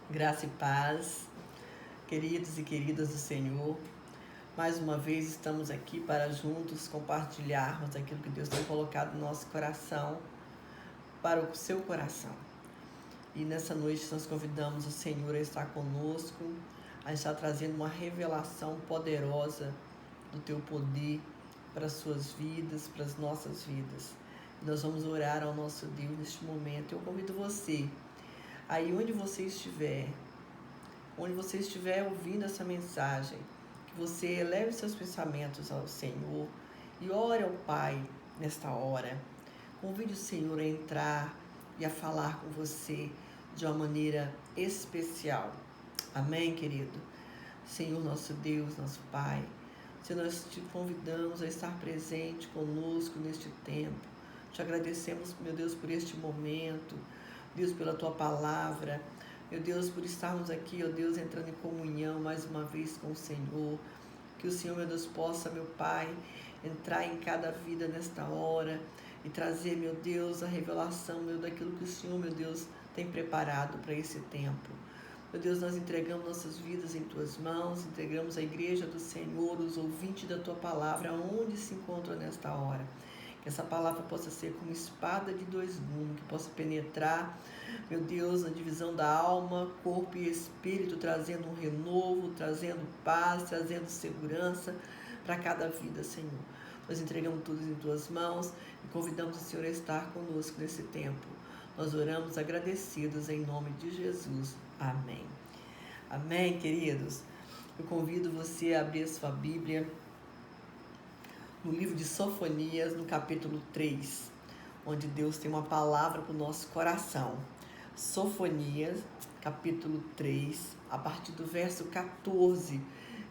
Graça e paz, queridos e queridas do Senhor. Mais uma vez estamos aqui para juntos compartilharmos aquilo que Deus tem colocado no nosso coração para o seu coração. E nessa noite nós convidamos o Senhor a estar conosco, a estar trazendo uma revelação poderosa do teu poder para as suas vidas, para as nossas vidas. E nós vamos orar ao nosso Deus neste momento. Eu convido você, aí onde você estiver ouvindo essa mensagem, que você eleve seus pensamentos ao Senhor e ore ao Pai nesta hora. Convide o Senhor a entrar e a falar com você de uma maneira especial. Amém, querido? Senhor, nosso Deus, nosso Pai, Senhor, nós te convidamos a estar presente conosco neste tempo. Te agradecemos, meu Deus, por este momento, Deus, pela Tua palavra, meu Deus, por estarmos aqui, ó Deus, entrando em comunhão mais uma vez com o Senhor. Que o Senhor, meu Deus, possa, meu Pai, entrar em cada vida nesta hora e trazer, meu Deus, a revelação, meu, daquilo que o Senhor, meu Deus, tem preparado para esse tempo. Meu Deus, nós entregamos nossas vidas em Tuas mãos, entregamos a igreja do Senhor, os ouvintes da Tua palavra, onde se encontram nesta hora. Que essa palavra possa ser como espada de dois gumes, que possa penetrar, meu Deus, na divisão da alma, corpo e espírito, trazendo um renovo, trazendo paz, trazendo segurança para cada vida, Senhor. Nós entregamos tudo em Tuas mãos e convidamos o Senhor a estar conosco nesse tempo. Nós oramos agradecidos em nome de Jesus. Amém. Amém, queridos. Eu convido você a abrir a sua Bíblia no livro de Sofonias, no capítulo 3, onde Deus tem uma palavra para o nosso coração. Sofonias, capítulo 3, a partir do verso 14,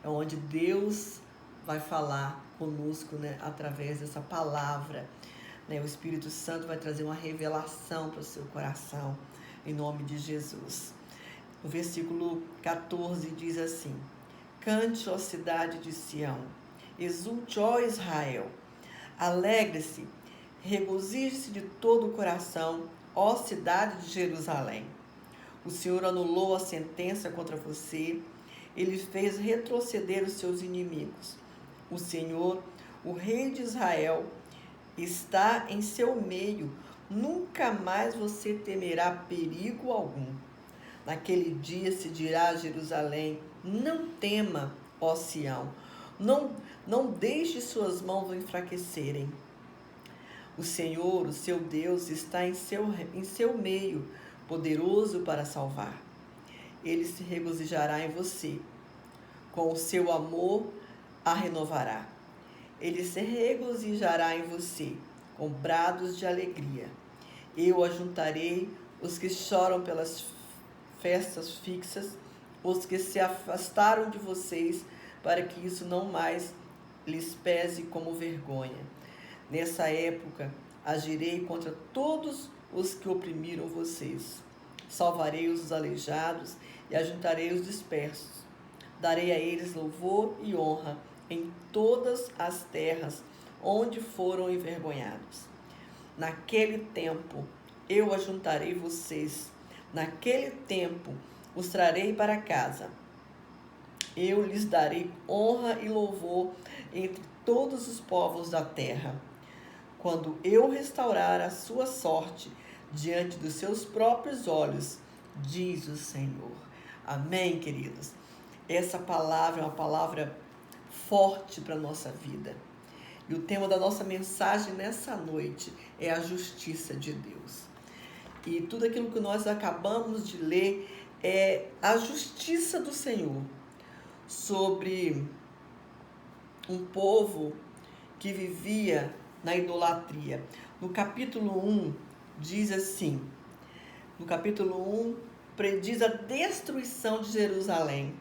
é onde Deus vai falar conosco, né, através dessa palavra. Né, o Espírito Santo vai trazer uma revelação para o seu coração, em nome de Jesus. O versículo 14 diz assim: Cante, ó cidade de Sião, exulte, ó Israel, alegre-se, regozije-se de todo o coração, ó cidade de Jerusalém. O Senhor anulou a sentença contra você, Ele fez retroceder os seus inimigos. O Senhor, o Rei de Israel, está em seu meio, nunca mais você temerá perigo algum. Naquele dia se dirá a Jerusalém: não tema, ó Sião, não deixe suas mãos o enfraquecerem. O Senhor, o seu Deus, está em seu meio, poderoso para salvar. Ele se regozijará em você, com o seu amor a renovará. Ele se regozijará em você, com brados de alegria. Eu ajuntarei os que choram pelas festas fixas, os que se afastaram de vocês, para que isso não mais lhes pese como vergonha. Nessa época, agirei contra todos os que oprimiram vocês. Salvarei os aleijados e ajuntarei os dispersos. Darei a eles louvor e honra em todas as terras onde foram envergonhados. Naquele tempo, eu ajuntarei vocês. Naquele tempo, os trarei para casa. Eu lhes darei honra e louvor entre todos os povos da terra. Quando eu restaurar a sua sorte diante dos seus próprios olhos, diz o Senhor. Amém, queridos? Essa palavra é uma palavra forte para a nossa vida. E o tema da nossa mensagem nessa noite é a justiça de Deus. E tudo aquilo que nós acabamos de ler é a justiça do Senhor sobre um povo que vivia na idolatria. No capítulo 1, diz assim, no capítulo 1, prediz a destruição de Jerusalém,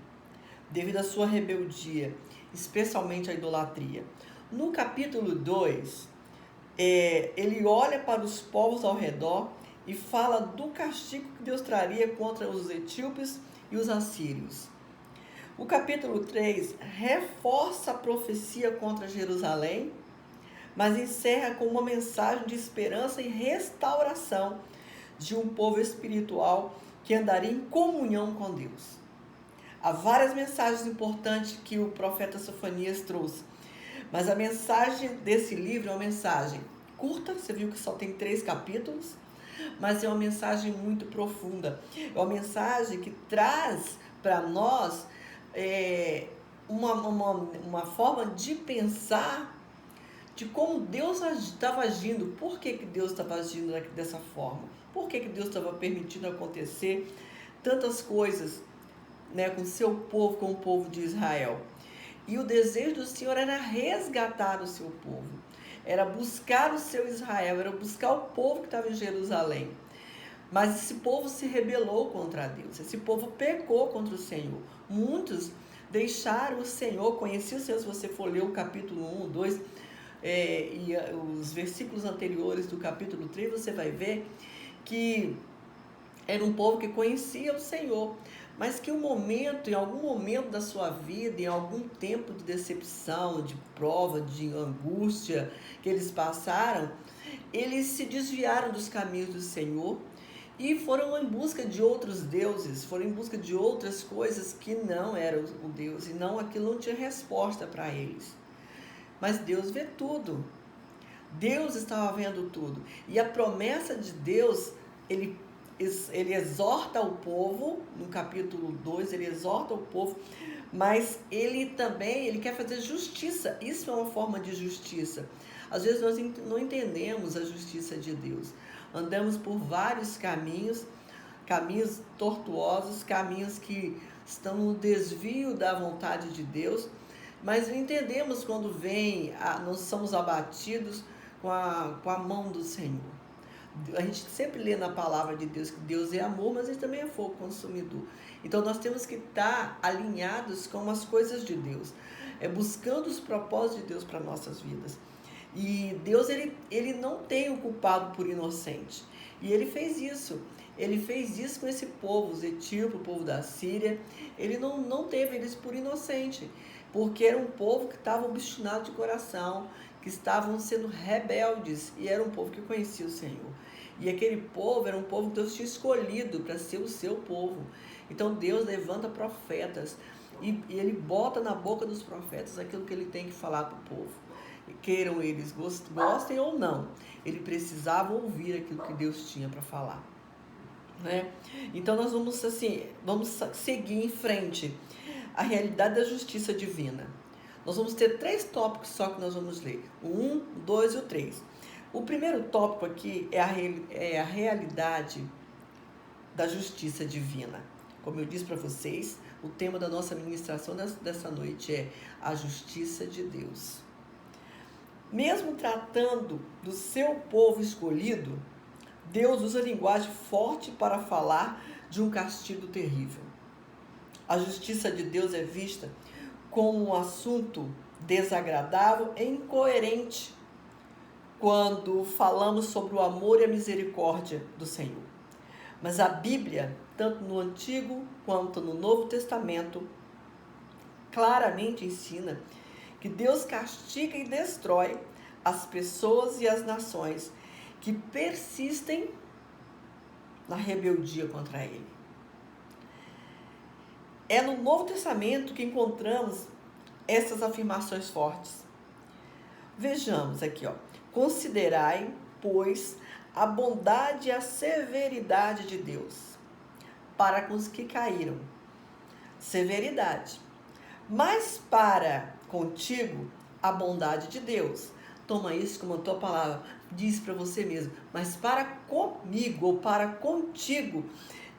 devido à sua rebeldia, especialmente a idolatria. No capítulo 2, ele olha para os povos ao redor e fala do castigo que Deus traria contra os etíopes e os assírios. O capítulo 3 reforça a profecia contra Jerusalém, mas encerra com uma mensagem de esperança e restauração de um povo espiritual que andaria em comunhão com Deus. Há várias mensagens importantes que o profeta Sofonias trouxe, mas a mensagem desse livro é uma mensagem curta, você viu que só tem 3 capítulos, mas é uma mensagem muito profunda. É uma mensagem que traz para nós uma forma de pensar de como Deus estava agindo. Por que Deus estava agindo dessa forma? Por que Deus estava permitindo acontecer tantas coisas, né, com o seu povo, com o povo de Israel? E o desejo do Senhor era resgatar o seu povo, era buscar o seu Israel, era buscar o povo que estava em Jerusalém. Mas esse povo se rebelou contra Deus, esse povo pecou contra o Senhor. Muitos deixaram o Senhor, conheciam o Senhor. Se você for ler o capítulo 1, 2 e os versículos anteriores do capítulo 3, você vai ver que era um povo que conhecia o Senhor, mas que em algum momento da sua vida, em algum tempo de decepção, de prova, de angústia que eles passaram, eles se desviaram dos caminhos do Senhor e foram em busca de outros deuses, foram em busca de outras coisas que não eram o Deus, e não, aquilo não tinha resposta para eles. Mas Deus vê tudo. Deus estava vendo tudo. E a promessa de Deus, ele exorta o povo, no capítulo 2, ele exorta o povo, mas ele também, ele quer fazer justiça. Isso é uma forma de justiça. Às vezes nós não entendemos a justiça de Deus. Andamos por vários caminhos tortuosos, caminhos que estão no desvio da vontade de Deus, mas entendemos quando nós somos abatidos com a mão do Senhor. A gente sempre lê na palavra de Deus que Deus é amor, mas Ele também é fogo consumidor. Então nós temos que estar alinhados com as coisas de Deus, buscando os propósitos de Deus para nossas vidas. E Deus, ele não tem o culpado por inocente. E Ele fez isso. Ele fez isso com esse povo, os etíopes, o povo da Síria. Ele não teve eles por inocente, porque era um povo que estava obstinado de coração, que estavam sendo rebeldes, e era um povo que conhecia o Senhor. E aquele povo era um povo que Deus tinha escolhido para ser o seu povo. Então Deus levanta profetas e Ele bota na boca dos profetas aquilo que Ele tem que falar para o povo. Queiram eles, gostem ou não, ele precisava ouvir aquilo que Deus tinha para falar, né? Então nós vamos seguir em frente a realidade da justiça divina. Nós vamos ter 3 tópicos só que nós vamos ler, o 1, o 2 e o 3. O primeiro tópico aqui é a realidade da justiça divina. Como eu disse para vocês, o tema da nossa ministração dessa noite é a justiça de Deus. Mesmo tratando do seu povo escolhido, Deus usa linguagem forte para falar de um castigo terrível. A justiça de Deus é vista como um assunto desagradável e incoerente quando falamos sobre o amor e a misericórdia do Senhor. Mas a Bíblia, tanto no Antigo quanto no Novo Testamento, claramente ensina que Deus castiga e destrói as pessoas e as nações que persistem na rebeldia contra Ele. É no Novo Testamento que encontramos essas afirmações fortes. Vejamos aqui, considerai, pois, a bondade e a severidade de Deus para com os que caíram. Severidade. Mas para contigo, a bondade de Deus. Toma isso como a tua palavra diz para você mesmo. Mas para comigo ou para contigo,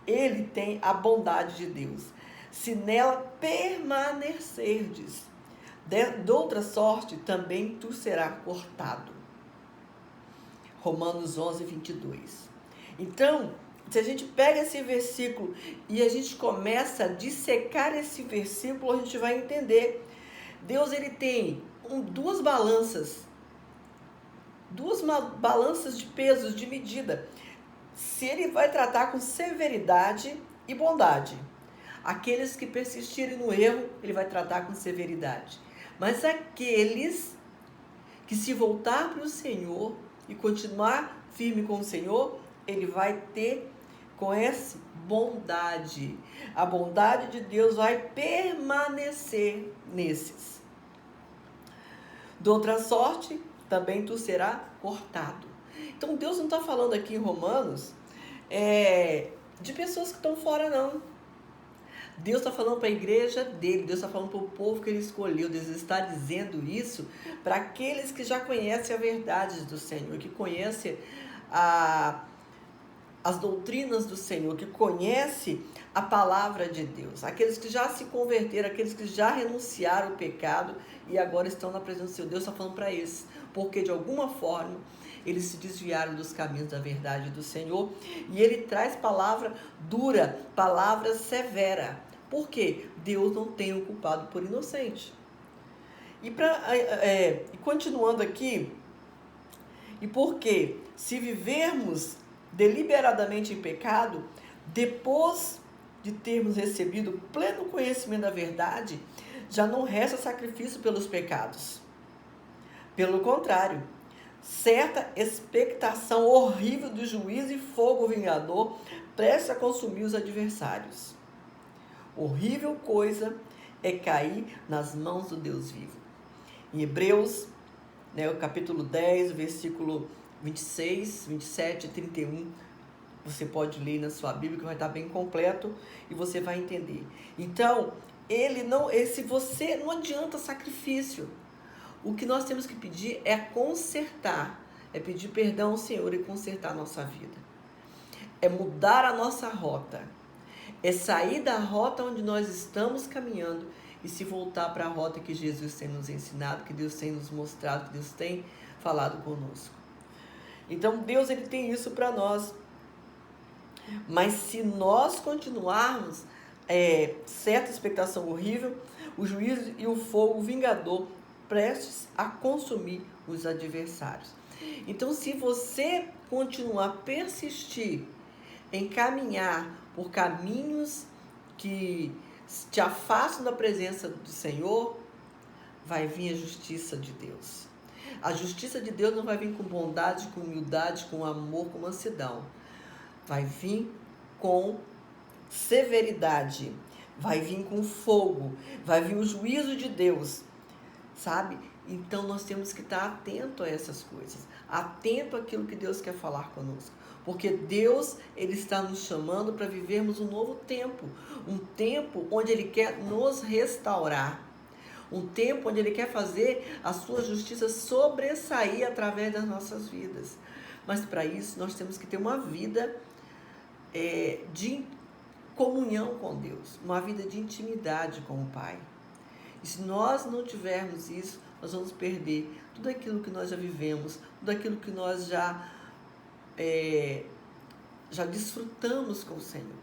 Ele tem a bondade de Deus. Se nela permanecerdes, de outra sorte também tu serás cortado. Romanos 11, 22. Então, se a gente pega esse versículo e a gente começa a dissecar esse versículo, a gente vai entender. Deus, ele tem duas balanças de pesos, de medida. Se ele vai tratar com severidade e bondade, aqueles que persistirem no erro, ele vai tratar com severidade. Mas aqueles que se voltar para o Senhor e continuar firme com o Senhor, ele vai ter conhece bondade. A bondade de Deus vai permanecer nesses. De outra sorte, também tu serás cortado. Então Deus não está falando aqui em Romanos de pessoas que estão fora, não. Deus está falando para a igreja dele, Deus está falando para o povo que ele escolheu. Deus está dizendo isso para aqueles que já conhecem a verdade do Senhor, que conhecem as doutrinas do Senhor, que conhecem a palavra de Deus. Aqueles que já se converteram, aqueles que já renunciaram ao pecado e agora estão na presença do Senhor. Deus está falando para esses, porque de alguma forma eles se desviaram dos caminhos da verdade do Senhor, e ele traz palavra dura, palavra severa. Por quê? Deus não tem o culpado por inocente. E continuando aqui, e porque se vivermos deliberadamente em pecado, depois de termos recebido pleno conhecimento da verdade, já não resta sacrifício pelos pecados. Pelo contrário, certa expectação horrível do juízo e fogo vingador prestes a consumir os adversários. Horrível coisa é cair nas mãos do Deus vivo. Em Hebreus, o capítulo 10, versículo 26, 27 e 31, você pode ler na sua Bíblia, que vai estar bem completo e você vai entender. Então, você não adianta sacrifício. O que nós temos que pedir é consertar, é pedir perdão ao Senhor e consertar a nossa vida. É mudar a nossa rota, é sair da rota onde nós estamos caminhando e se voltar para a rota que Jesus tem nos ensinado, que Deus tem nos mostrado, que Deus tem falado conosco. Então Deus ele tem isso para nós. Mas se nós continuarmos certa expectação horrível, o juízo e o fogo vingador prestes a consumir os adversários. Então, se você continuar a persistir em caminhar por caminhos que te afastam da presença do Senhor, vai vir a justiça de Deus. A justiça de Deus não vai vir com bondade, com humildade, com amor, com mansidão. Vai vir com severidade, vai vir com fogo, vai vir o juízo de Deus, sabe? Então nós temos que estar atento a essas coisas, atento àquilo que Deus quer falar conosco, porque Deus ele está nos chamando para vivermos um novo tempo, um tempo onde Ele quer nos restaurar, um tempo onde Ele quer fazer a sua justiça sobressair através das nossas vidas. Mas para isso nós temos que ter uma vida de comunhão com Deus, uma vida de intimidade com o Pai. E se nós não tivermos isso, nós vamos perder tudo aquilo que nós já vivemos, tudo aquilo que nós já desfrutamos com o Senhor.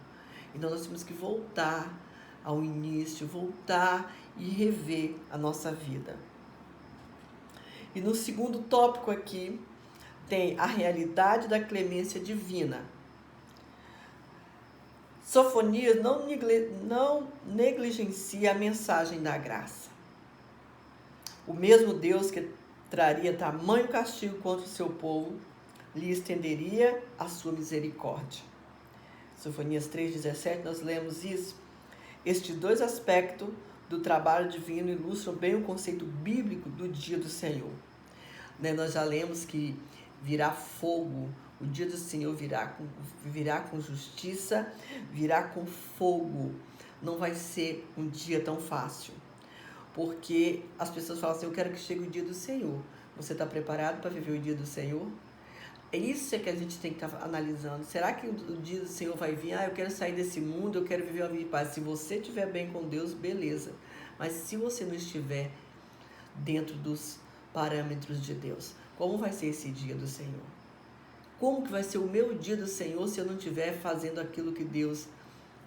Então nós temos que voltar ao início, voltar e rever a nossa vida. E no segundo tópico aqui, tem a realidade da clemência divina. Sofonias não negligencia a mensagem da graça. O mesmo Deus que traria tamanho castigo contra o seu povo, lhe estenderia a sua misericórdia. Sofonias 3,17, nós lemos isso. Estes dois aspectos do trabalho divino ilustram bem o conceito bíblico do dia do Senhor. Nós já lemos que virá fogo, o dia do Senhor virá com justiça, virá com fogo. Não vai ser um dia tão fácil, porque as pessoas falam assim, eu quero que chegue o dia do Senhor. Você está preparado para viver o dia do Senhor? É isso que a gente tem que estar analisando. Será que o dia do Senhor vai vir? Eu quero sair desse mundo, eu quero viver uma vida de paz. Se você estiver bem com Deus, beleza. Mas se você não estiver dentro dos parâmetros de Deus, como vai ser esse dia do Senhor? Como que vai ser o meu dia do Senhor se eu não estiver fazendo aquilo que Deus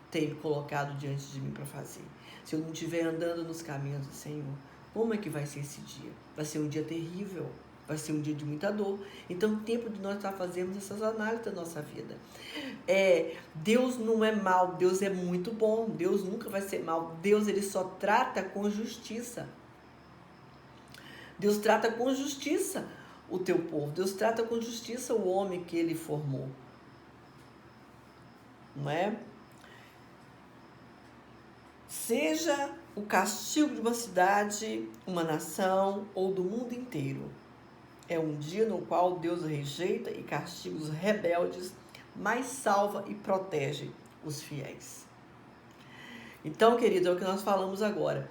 tem colocado diante de mim para fazer? Se eu não estiver andando nos caminhos do Senhor, como é que vai ser esse dia? Vai ser um dia terrível, vai ser um dia de muita dor. Então, tempo de nós estar fazendo essas análises da nossa vida. Deus não é mau, Deus é muito bom, Deus nunca vai ser mau. Deus ele só trata com justiça. Deus trata com justiça o teu povo. Deus trata com justiça o homem que ele formou. não é? Seja o castigo de uma cidade, uma nação ou do mundo inteiro. É um dia no qual Deus rejeita e castiga os rebeldes, mas salva e protege os fiéis. Então, querido, é o que nós falamos agora.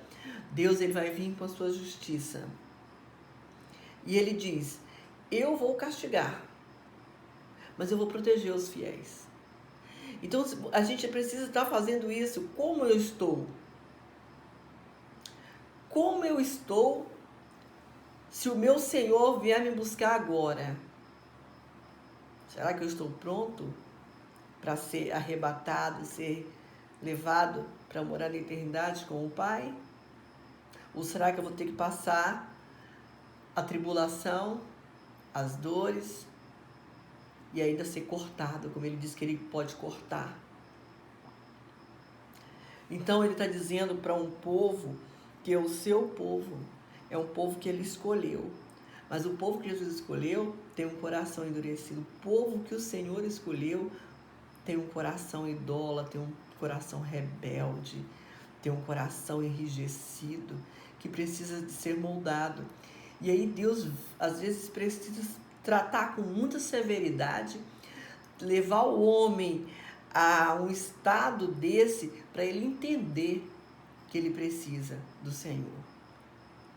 Deus, ele vai vir com a sua justiça. E ele diz, eu vou castigar, mas eu vou proteger os fiéis. Então, a gente precisa estar fazendo isso. Como eu estou? Como eu estou se o meu Senhor vier me buscar agora? Será que eu estou pronto para ser arrebatado, ser levado para morar na eternidade com o Pai? Ou será que eu vou ter que passar a tribulação, as dores e ainda ser cortado, como ele diz que ele pode cortar? Então ele está dizendo para um povo que é o seu povo, é um povo que ele escolheu. Mas o povo que Jesus escolheu tem um coração endurecido. O povo que o Senhor escolheu tem um coração idólatra, tem um coração rebelde, tem um coração enrijecido, que precisa de ser moldado. E aí Deus, às vezes, precisa tratar com muita severidade, levar o homem a um estado desse para ele entender que ele precisa do Senhor.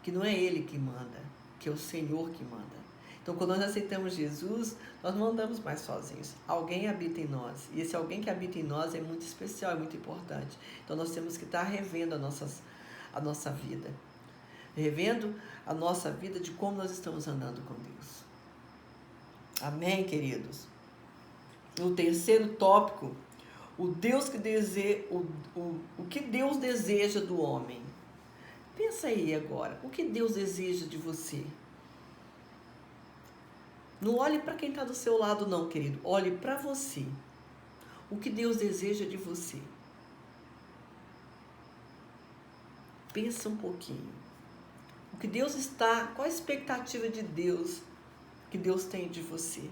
Que não é ele que manda, que é o Senhor que manda. Então, quando nós aceitamos Jesus, nós não andamos mais sozinhos. Alguém habita em nós. E esse alguém que habita em nós é muito especial, é muito importante. Então, nós temos que estar revendo a nossa vida. Revendo a nossa vida de como nós estamos andando com Deus. Amém, queridos? No terceiro tópico, o que Deus deseja do homem. Pensa aí agora, o que Deus deseja de você? Não olhe para quem está do seu lado não, querido. Olhe para você. O que Deus deseja de você? Pensa um pouquinho. O que Deus está... Qual a expectativa de Deus que Deus tem de você?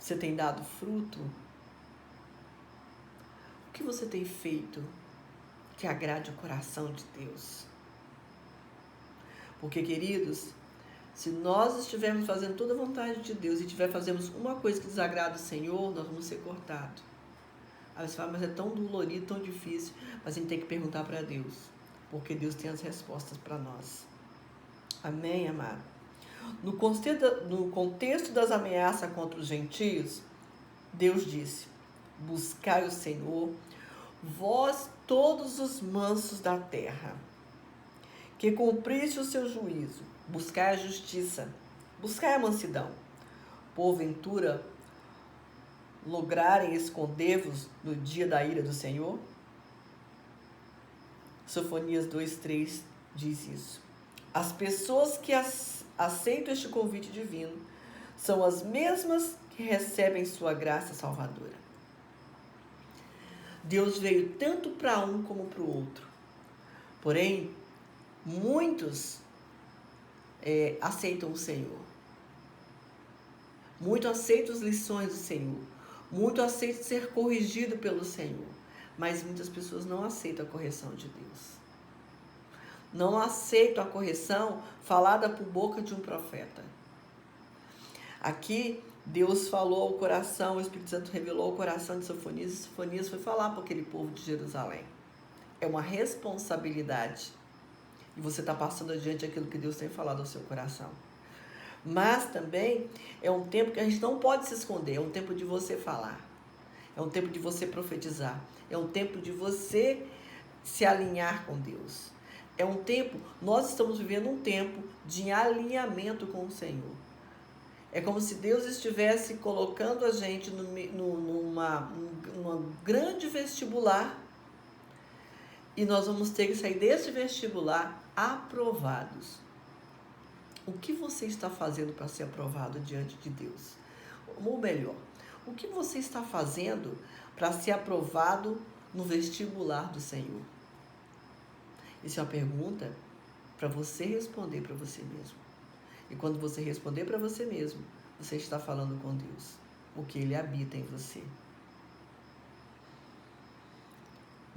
Você tem dado fruto? O que você tem feito que agrade o coração de Deus? Porque, queridos, se nós estivermos fazendo toda a vontade de Deus e fazemos uma coisa que desagrada o Senhor, nós vamos ser cortados. Aí você fala, mas é tão dolorido, tão difícil. Mas a gente tem que perguntar para Deus, porque Deus tem as respostas para nós. Amém, amado? No contexto das ameaças contra os gentios, Deus disse, buscai o Senhor, vós todos os mansos da terra, que cumpriste o seu juízo, buscai a justiça, buscai a mansidão. Porventura, lograrem esconder-vos no dia da ira do Senhor? Sofonias 2:3 diz isso. As pessoas que aceitam este convite divino são as mesmas que recebem sua graça salvadora. Deus veio tanto para um como para o outro. Porém, muitos aceitam o Senhor. Muitos aceitam as lições do Senhor. Muitos aceitam ser corrigido pelo Senhor. Mas muitas pessoas não aceitam a correção de Deus. Não aceitam a correção falada por boca de um profeta. Aqui, Deus falou ao coração, o Espírito Santo revelou ao coração de Sofonias, e Sofonias foi falar para aquele povo de Jerusalém. É uma responsabilidade. E você está passando adiante aquilo que Deus tem falado ao seu coração. Mas também é um tempo que a gente não pode se esconder. É um tempo de você falar. É um tempo de você profetizar. É um tempo de você se alinhar com Deus. É um tempo, nós estamos vivendo um tempo de alinhamento com o Senhor. É como se Deus estivesse colocando a gente numa grande vestibular e nós vamos ter que sair desse vestibular aprovados. O que você está fazendo para ser aprovado diante de Deus? Ou melhor, o que você está fazendo para ser aprovado no vestibular do Senhor? Essa é uma pergunta para você responder para você mesmo. E quando você responder para você mesmo, você está falando com Deus, porque Ele habita em você.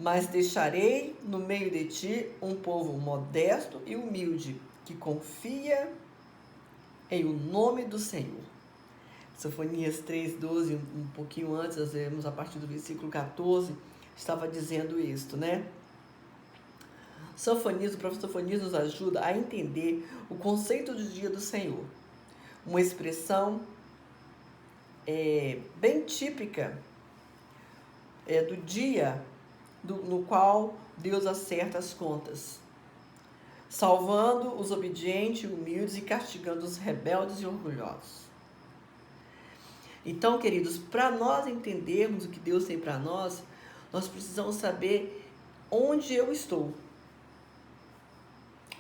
Mas deixarei no meio de ti um povo modesto e humilde, que confia em o nome do Senhor. Sofonias 3:12, um pouquinho antes, nós lemos a partir do versículo 14, estava dizendo isto, né? O professor Sofonias nos ajuda a entender o conceito do dia do Senhor. Uma expressão bem típica do dia no qual Deus acerta as contas, salvando os obedientes e humildes e castigando os rebeldes e orgulhosos. Então, queridos, para nós entendermos o que Deus tem para nós, nós precisamos saber onde eu estou.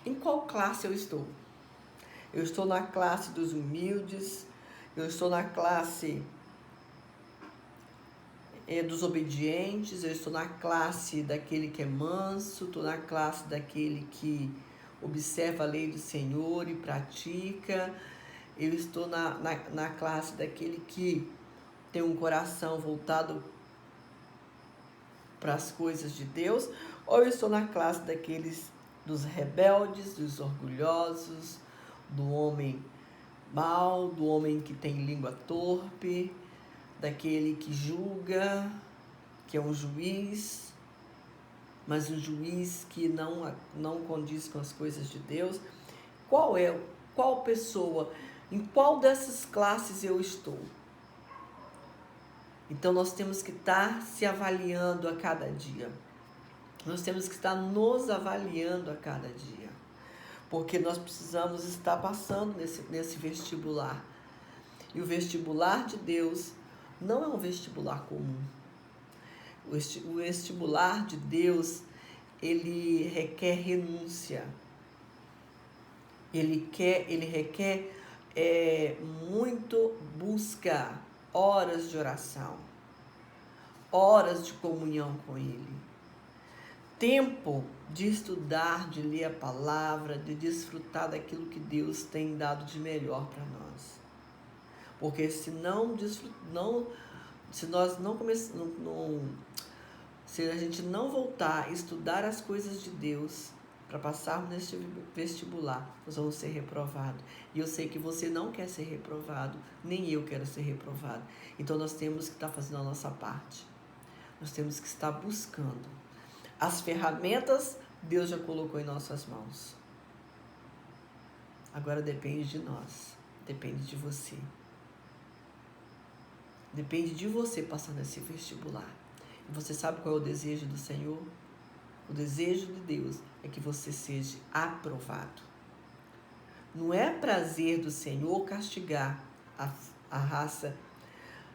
Em qual classe eu estou? Eu estou na classe dos humildes, eu estou na classe dos obedientes, eu estou na classe daquele que é manso, estou na classe daquele que observa a lei do Senhor e pratica, eu estou na classe daquele que tem um coração voltado para as coisas de Deus, ou eu estou na classe dos rebeldes, dos orgulhosos, do homem mau, do homem que tem língua torpe, daquele que julga, que é um juiz, mas um juiz que não condiz com as coisas de Deus. Qual pessoa, em qual dessas classes eu estou? Então nós temos que estar se avaliando a cada dia. Nós temos que estar nos avaliando a cada dia. Porque nós precisamos estar passando nesse vestibular. E o vestibular de Deus não é um vestibular comum. O vestibular de Deus, ele requer renúncia. Ele requer muito busca, horas de oração, horas de comunhão com Ele, tempo de estudar, de ler a palavra, de desfrutar daquilo que Deus tem dado de melhor para nós. Porque se a gente não voltar a estudar as coisas de Deus para passarmos neste vestibular, nós vamos ser reprovados. E eu sei que você não quer ser reprovado, nem eu quero ser reprovado. Então nós temos que estar fazendo a nossa parte. Nós temos que estar buscando. As ferramentas Deus já colocou em nossas mãos. Agora depende de nós, depende de você. Depende de você passar nesse vestibular. E você sabe qual é o desejo do Senhor? O desejo de Deus é que você seja aprovado. Não é prazer do Senhor castigar a raça,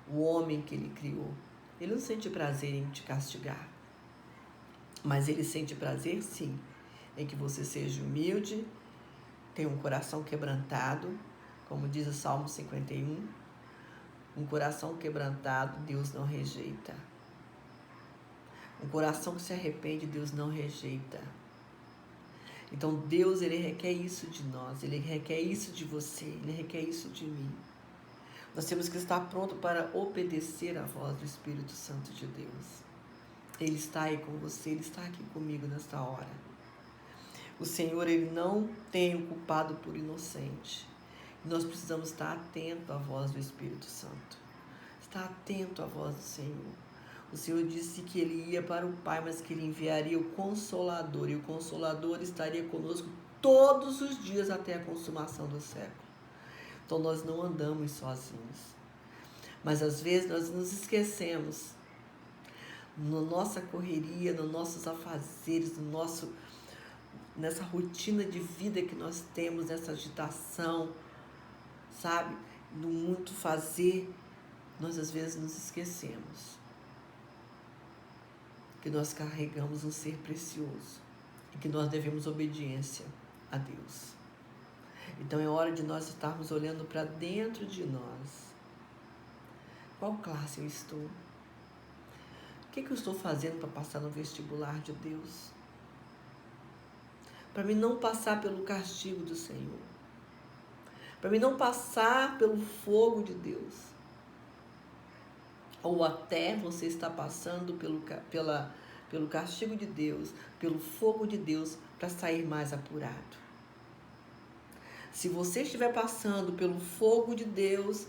o homem que Ele criou. Ele não sente prazer em te castigar. Mas Ele sente prazer, sim, em que você seja humilde, tenha um coração quebrantado, como diz o Salmo 51. Um coração quebrantado, Deus não rejeita. Um coração que se arrepende, Deus não rejeita. Então Deus, Ele requer isso de nós, Ele requer isso de você, Ele requer isso de mim. Nós temos que estar prontos para obedecer à voz do Espírito Santo de Deus. Ele está aí com você, Ele está aqui comigo nesta hora. O Senhor, Ele não tem o culpado por inocente. Nós precisamos estar atentos à voz do Espírito Santo. Estar atento à voz do Senhor. O Senhor disse que Ele ia para o Pai, mas que Ele enviaria o Consolador. E o Consolador estaria conosco todos os dias até a consumação do século. Então nós não andamos sozinhos. Mas às vezes nós nos esquecemos. Na nossa correria, nos nossos afazeres, nessa rotina de vida que nós temos, nessa agitação, sabe, no muito fazer, nós às vezes nos esquecemos que nós carregamos um ser precioso e que nós devemos obediência a Deus. Então é hora de nós estarmos olhando para dentro de nós. Qual classe eu estou? O que eu estou fazendo para passar no vestibular de Deus? Para mim não passar pelo castigo do Senhor. Para mim não passar pelo fogo de Deus. Ou até você está passando pelo castigo de Deus, pelo fogo de Deus, para sair mais apurado. Se você estiver passando pelo fogo de Deus,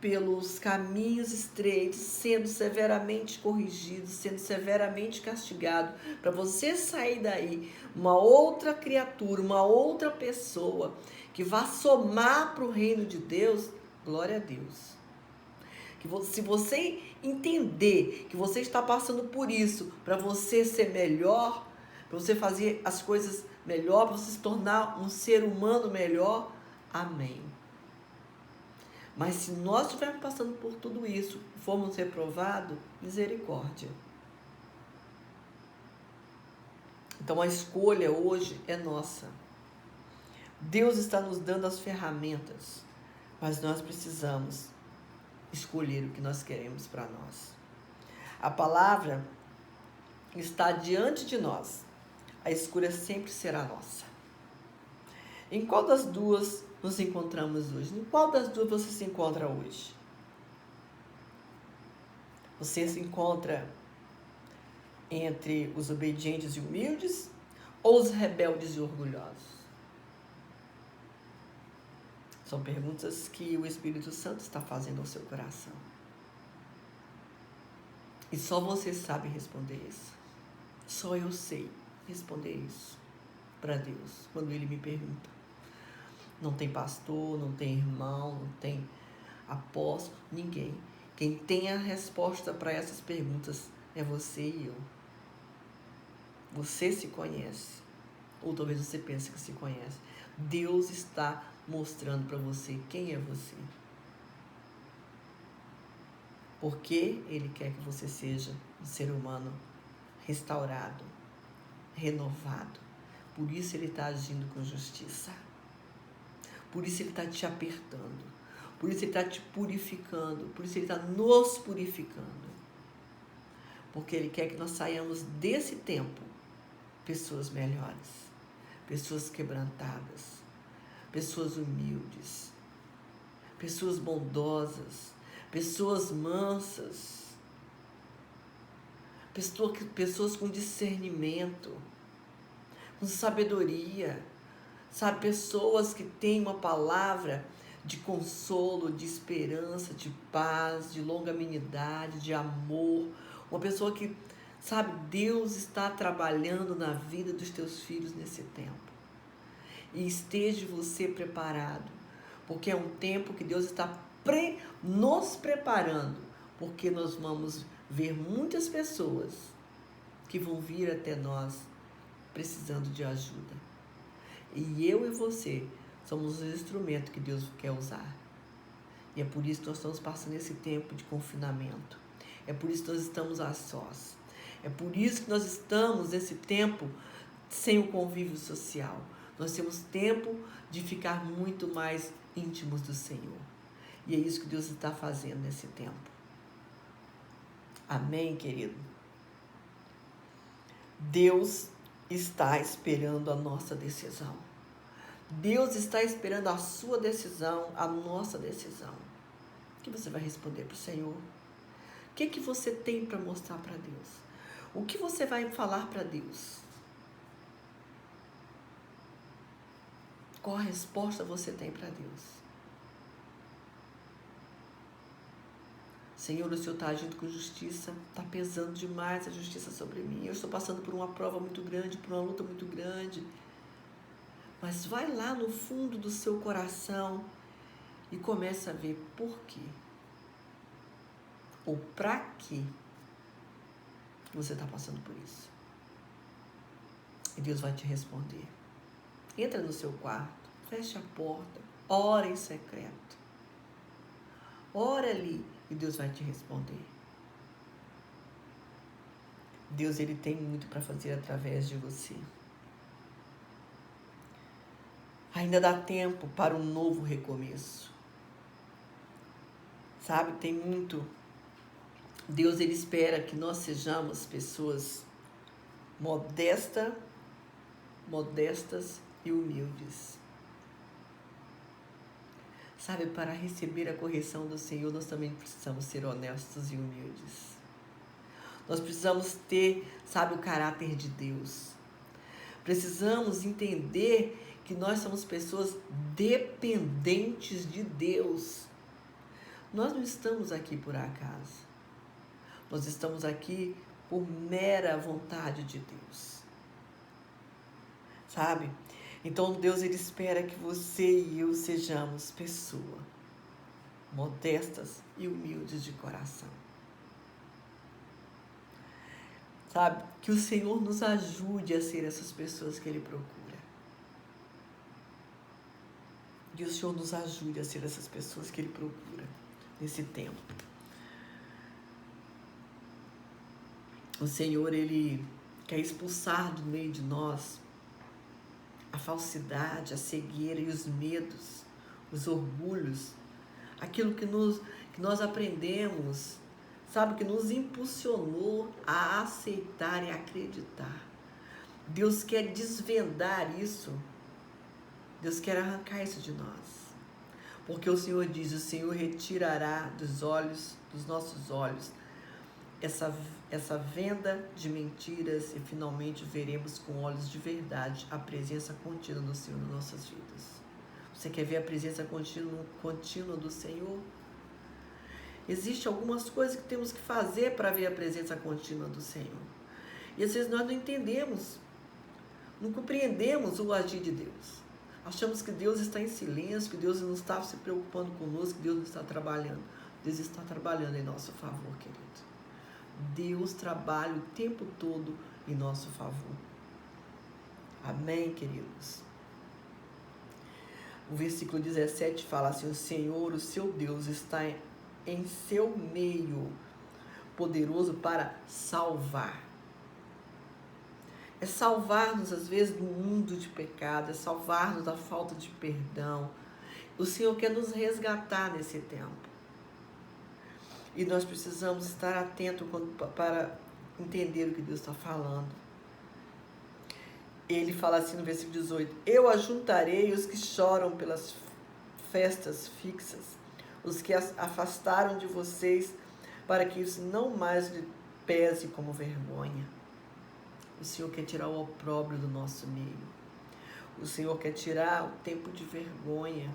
pelos caminhos estreitos, sendo severamente corrigido, sendo severamente castigado, para você sair daí uma outra criatura, uma outra pessoa que vá somar para o reino de Deus, glória a Deus. Se você entender que você está passando por isso, para você ser melhor, para você fazer as coisas melhor, para você se tornar um ser humano melhor, amém. Mas se nós estivermos passando por tudo isso, formos reprovados, misericórdia. Então a escolha hoje é nossa. Deus está nos dando as ferramentas, mas nós precisamos escolher o que nós queremos para nós. A palavra está diante de nós. A escolha sempre será nossa. Em qual das duas nos encontramos hoje? Em qual das duas você se encontra hoje? Você se encontra entre os obedientes e humildes ou os rebeldes e orgulhosos? São perguntas que o Espírito Santo está fazendo ao seu coração. E só você sabe responder isso. Só eu sei responder isso para Deus, quando Ele me pergunta. Não tem pastor, não tem irmão, não tem apóstolo, ninguém. Quem tem a resposta para essas perguntas é você e eu. Você se conhece, ou talvez você pense que se conhece. Deus está mostrando para você quem é você. Porque Ele quer que você seja um ser humano restaurado, renovado. Por isso Ele está agindo com justiça. Por isso Ele está te apertando. Por isso Ele está te purificando. Por isso Ele está nos purificando. Porque Ele quer que nós saiamos desse tempo pessoas melhores, pessoas quebrantadas, pessoas humildes, pessoas bondosas, pessoas mansas, pessoas com discernimento, com sabedoria, sabe? Pessoas que têm uma palavra de consolo, de esperança, de paz, de longanimidade, de amor. Uma pessoa que, sabe, Deus está trabalhando na vida dos teus filhos nesse tempo. E esteja você preparado, porque é um tempo que Deus está nos preparando, porque nós vamos ver muitas pessoas que vão vir até nós precisando de ajuda. E eu e você somos os instrumentos que Deus quer usar. E é por isso que nós estamos passando esse tempo de confinamento. É por isso que nós estamos a sós. É por isso que nós estamos nesse tempo sem o convívio social. Nós temos tempo de ficar muito mais íntimos do Senhor. E é isso que Deus está fazendo nesse tempo. Amém, querido? Deus está esperando a nossa decisão. Deus está esperando a sua decisão, a nossa decisão. O que você vai responder para o Senhor? O que você tem para mostrar para Deus? O que você vai falar para Deus? Qual a resposta você tem para Deus? Senhor, o Senhor está agindo com justiça, está pesando demais a justiça sobre mim. Eu estou passando por uma prova muito grande, por uma luta muito grande. Mas vai lá no fundo do seu coração e começa a ver por quê. Ou para quê você está passando por isso. E Deus vai te responder. Entra no seu quarto, fecha a porta, ora em secreto. Ora ali e Deus vai te responder. Deus, Ele tem muito para fazer através de você. Ainda dá tempo para um novo recomeço. Sabe, tem muito. Deus, Ele espera que nós sejamos pessoas modestas e humildes. Sabe, para receber a correção do Senhor, nós também precisamos ser honestos e humildes. Nós precisamos ter, sabe, o caráter de Deus. Precisamos entender que nós somos pessoas dependentes de Deus. Nós não estamos aqui por acaso. Nós estamos aqui por mera vontade de Deus. Sabe? Então Deus, ele espera que você e eu sejamos pessoas modestas e humildes de coração. Sabe? Que o Senhor nos ajude a ser essas pessoas que Ele procura. Que o Senhor nos ajude a ser essas pessoas que Ele procura nesse tempo. O Senhor, Ele quer expulsar do meio de nós a falsidade, a cegueira e os medos, os orgulhos, aquilo que nós aprendemos, sabe, que nos impulsionou a aceitar e acreditar. Deus quer desvendar isso. Deus quer arrancar isso de nós. Porque o Senhor diz, o Senhor retirará dos nossos olhos, essa venda de mentiras e finalmente veremos com olhos de verdade a presença contínua do Senhor nas nossas vidas. Você quer ver a presença contínua do Senhor? Existem algumas coisas que temos que fazer para ver a presença contínua do Senhor. E às vezes nós não entendemos, não compreendemos o agir de Deus. Achamos que Deus está em silêncio, que Deus não está se preocupando conosco, que Deus não está trabalhando. Deus está trabalhando em nosso favor, querido. Deus trabalha o tempo todo em nosso favor. Amém, queridos? O versículo 17 fala assim, o Senhor, o seu Deus, está em seu meio, poderoso para salvar. É salvar-nos, às vezes, do mundo de pecado, é salvar-nos da falta de perdão. O Senhor quer nos resgatar nesse tempo. E nós precisamos estar atentos para entender o que Deus está falando. Ele fala assim no versículo 18, eu ajuntarei os que choram pelas festas fixas, os que afastaram de vocês, para que isso não mais lhe pese como vergonha. O Senhor quer tirar o opróbrio do nosso meio. O Senhor quer tirar o tempo de vergonha,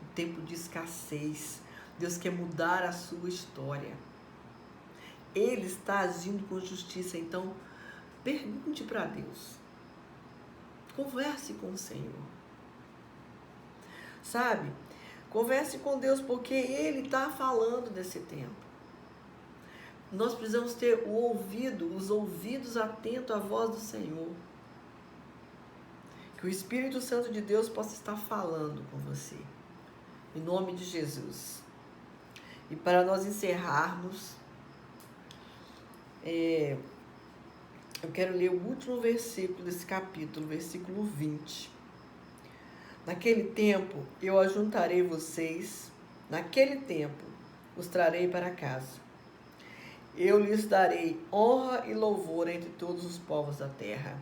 o tempo de escassez. Deus quer mudar a sua história. Ele está agindo com justiça. Então, pergunte para Deus. Converse com o Senhor. Sabe? Converse com Deus, porque Ele está falando desse tempo. Nós precisamos ter os ouvidos atentos à voz do Senhor. Que o Espírito Santo de Deus possa estar falando com você. Em nome de Jesus. E para nós encerrarmos, eu quero ler o último versículo desse capítulo, versículo 20. Naquele tempo eu ajuntarei vocês, naquele tempo os trarei para casa. Eu lhes darei honra e louvor entre todos os povos da terra.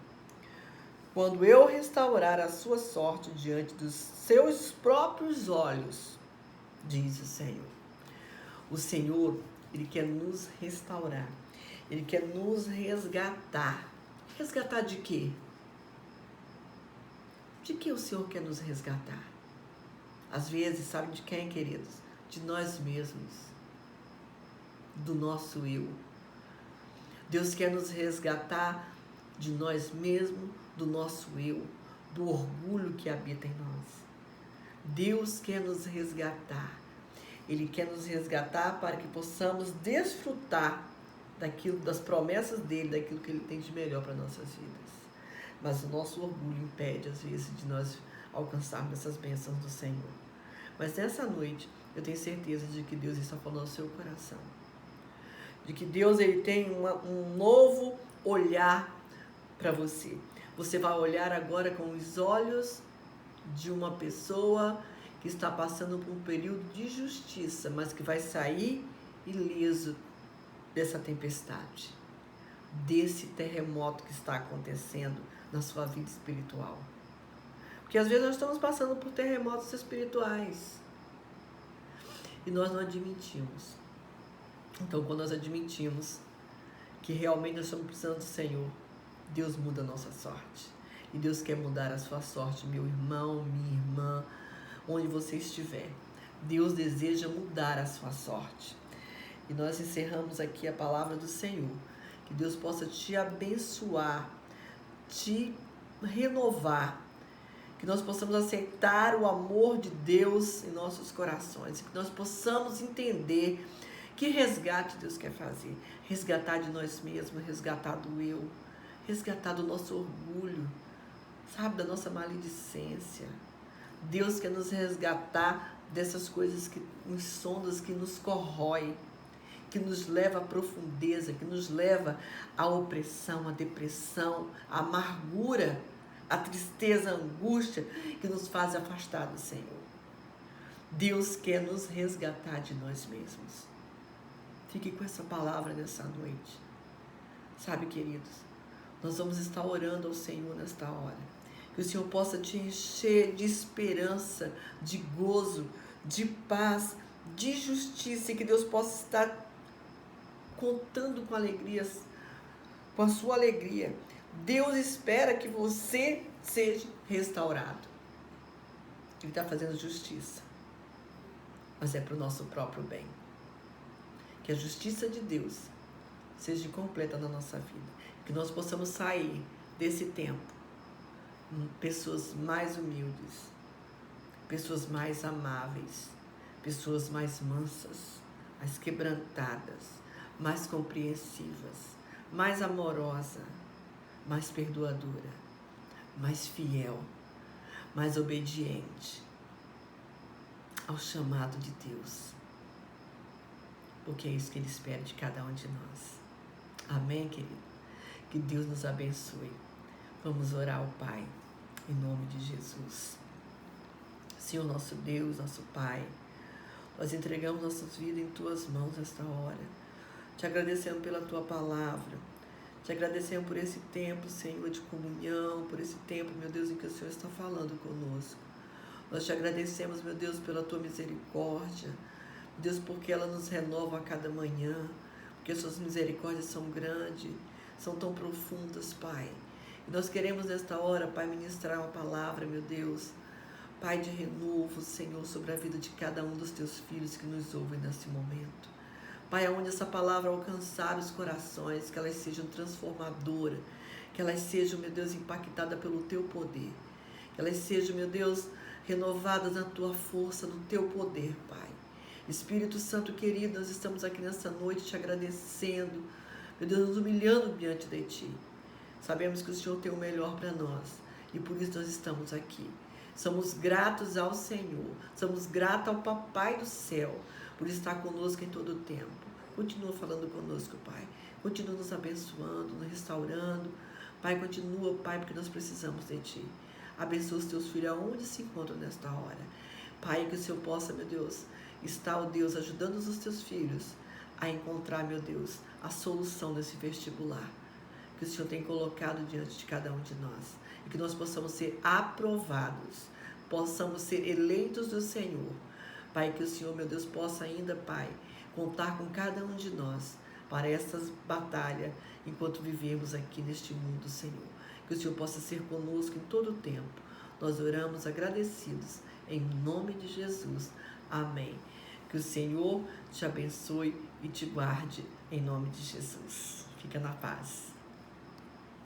Quando eu restaurar a sua sorte diante dos seus próprios olhos, diz o Senhor. O Senhor, Ele quer nos restaurar. Ele quer nos resgatar. Resgatar de quê? De que o Senhor quer nos resgatar? Às vezes, sabe de quem, queridos? De nós mesmos. Do nosso eu. Deus quer nos resgatar de nós mesmos, do nosso eu, do orgulho que habita em nós. Deus quer nos resgatar. Ele quer nos resgatar para que possamos desfrutar daquilo, das promessas dele, daquilo que ele tem de melhor para nossas vidas. Mas o nosso orgulho impede, às vezes, de nós alcançarmos essas bênçãos do Senhor. Mas nessa noite, eu tenho certeza de que Deus está falando ao seu coração. De que Deus, ele tem um novo olhar para você. Você vai olhar agora com os olhos de uma pessoa que está passando por um período de justiça, mas que vai sair ileso dessa tempestade, desse terremoto que está acontecendo na sua vida espiritual. Porque às vezes nós estamos passando por terremotos espirituais e nós não admitimos. Então, quando nós admitimos que realmente nós estamos precisando do Senhor, Deus muda a nossa sorte. E Deus quer mudar a sua sorte, meu irmão, minha irmã, onde você estiver. Deus deseja mudar a sua sorte. E nós encerramos aqui a palavra do Senhor. Que Deus possa te abençoar, te renovar. Que nós possamos aceitar o amor de Deus em nossos corações. Que nós possamos entender que resgate Deus quer fazer. Resgatar de nós mesmos, resgatar do eu, resgatar do nosso orgulho, sabe, da nossa maledicência. Deus quer nos resgatar dessas coisas que nos sondas, que nos corrói, que nos leva à profundeza, que nos leva à opressão, à depressão, à amargura, à tristeza, à angústia, que nos faz afastar do Senhor. Deus quer nos resgatar de nós mesmos. Fique com essa palavra nessa noite. Sabe, queridos, nós vamos estar orando ao Senhor nesta hora. Que o Senhor possa te encher de esperança, de gozo, de paz, de justiça, e que Deus possa estar contando com alegrias, com a sua alegria. Deus espera que você seja restaurado. Ele está fazendo justiça, mas é para o nosso próprio bem. Que a justiça de Deus seja completa na nossa vida. Que nós possamos sair desse tempo pessoas mais humildes, pessoas mais amáveis, pessoas mais mansas, mais quebrantadas, mais compreensivas, mais amorosa, mais perdoadora, mais fiel, mais obediente ao chamado de Deus. Porque é isso que Ele espera de cada um de nós. Amém, querido? Que Deus nos abençoe. Vamos orar ao Pai, em nome de Jesus. Senhor, nosso Deus, nosso Pai, nós entregamos nossas vidas em Tuas mãos nesta hora. Te agradecemos pela Tua palavra. Te agradecemos por esse tempo, Senhor, de comunhão, por esse tempo, meu Deus, em que o Senhor está falando conosco. Nós te agradecemos, meu Deus, pela Tua misericórdia. Deus, porque ela nos renova a cada manhã, porque suas misericórdias são grandes, são tão profundas, Pai. E nós queremos nesta hora, Pai, ministrar uma palavra, meu Deus, Pai, de renovo, Senhor, sobre a vida de cada um dos Teus filhos que nos ouvem nesse momento. Pai, aonde essa palavra alcançar os corações, que elas sejam transformadoras, que elas sejam, meu Deus, impactadas pelo Teu poder, que elas sejam, meu Deus, renovadas na Tua força, no Teu poder, Pai. Espírito Santo querido, nós estamos aqui nessa noite te agradecendo, meu Deus, nos humilhando diante de Ti. Sabemos que o Senhor tem o melhor para nós e por isso nós estamos aqui. Somos gratos ao Senhor, somos gratos ao Papai do céu por estar conosco em todo o tempo. Continua falando conosco, Pai. Continua nos abençoando, nos restaurando. Pai, continua, Pai, porque nós precisamos de Ti. Abençoa os Teus filhos aonde se encontram nesta hora. Pai, que o Senhor possa, meu Deus, estar, ó Deus, ajudando os Teus filhos a encontrar, meu Deus, a solução desse vestibular que o Senhor tem colocado diante de cada um de nós. E que nós possamos ser aprovados, possamos ser eleitos do Senhor. Pai, que o Senhor, meu Deus, possa ainda, Pai, contar com cada um de nós para essas batalhas enquanto vivemos aqui neste mundo, Senhor. Que o Senhor possa ser conosco em todo o tempo. Nós oramos agradecidos, em nome de Jesus. Amém. Que o Senhor te abençoe e te guarde, em nome de Jesus. Fica na paz.